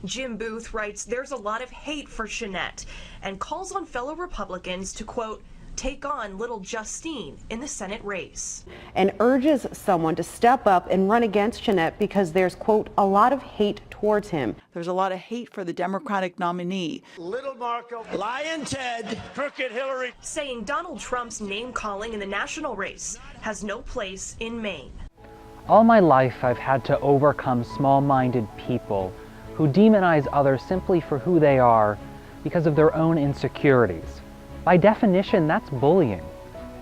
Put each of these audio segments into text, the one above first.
Jim Booth writes there's a lot of hate for Chenette and calls on fellow Republicans to, quote, take on little Justine in the Senate race. And urges someone to step up and run against Chenette because there's, quote, a lot of hate towards him. There's a lot of hate for the Democratic nominee. Little Marco, Lion Ted, Crooked Hillary. Saying Donald Trump's name calling in the national race has no place in Maine. All my life I've had to overcome small-minded people who demonize others simply for who they are because of their own insecurities. By definition, that's bullying.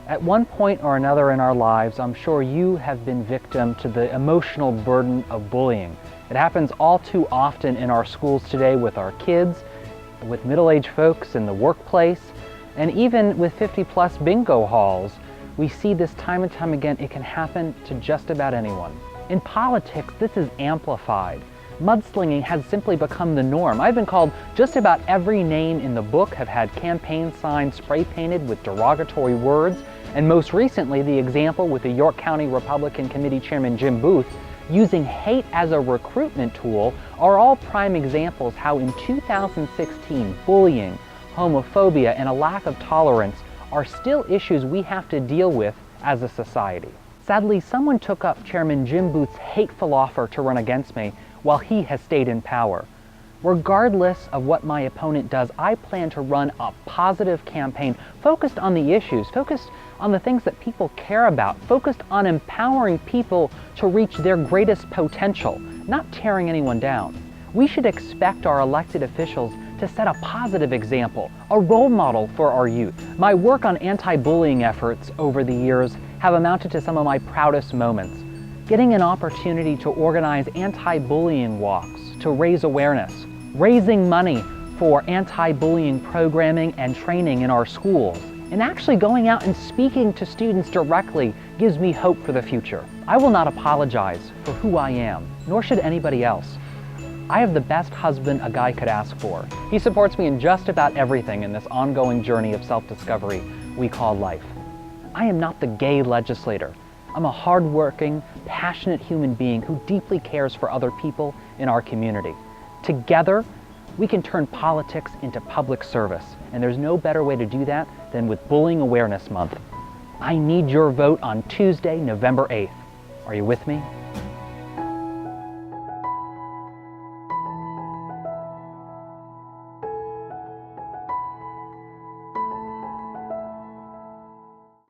At one point or another in our lives, I'm sure you have been victim to the emotional burden of bullying. It happens all too often in our schools today with our kids, with middle-aged folks in the workplace, and even with 50-plus bingo halls. We see this time and time again. It can happen to just about anyone. In politics, this is amplified. Mudslinging has simply become the norm. I've been called just about every name in the book, have had campaign signs spray painted with derogatory words, and most recently the example with the York County Republican Committee Chairman Jim Booth using hate as a recruitment tool are all prime examples how in 2016 bullying, homophobia, and a lack of tolerance are still issues we have to deal with as a society. Sadly, someone took up Chairman Jim Booth's hateful offer to run against me while he has stayed in power. Regardless of what my opponent does, I plan to run a positive campaign focused on the issues, focused on the things that people care about, focused on empowering people to reach their greatest potential, not tearing anyone down. We should expect our elected officials to set a positive example, a role model for our youth. My work on anti-bullying efforts over the years have amounted to some of my proudest moments. Getting an opportunity to organize anti-bullying walks to raise awareness, raising money for anti-bullying programming and training in our schools, and actually going out and speaking to students directly gives me hope for the future. I will not apologize for who I am, nor should anybody else. I have the best husband a guy could ask for. He supports me in just about everything in this ongoing journey of self-discovery we call life. I am not the gay legislator. I'm a hardworking, passionate human being who deeply cares for other people in our community. Together, we can turn politics into public service, and there's no better way to do that than with Bullying Awareness Month. I need your vote on Tuesday, November 8th. Are you with me?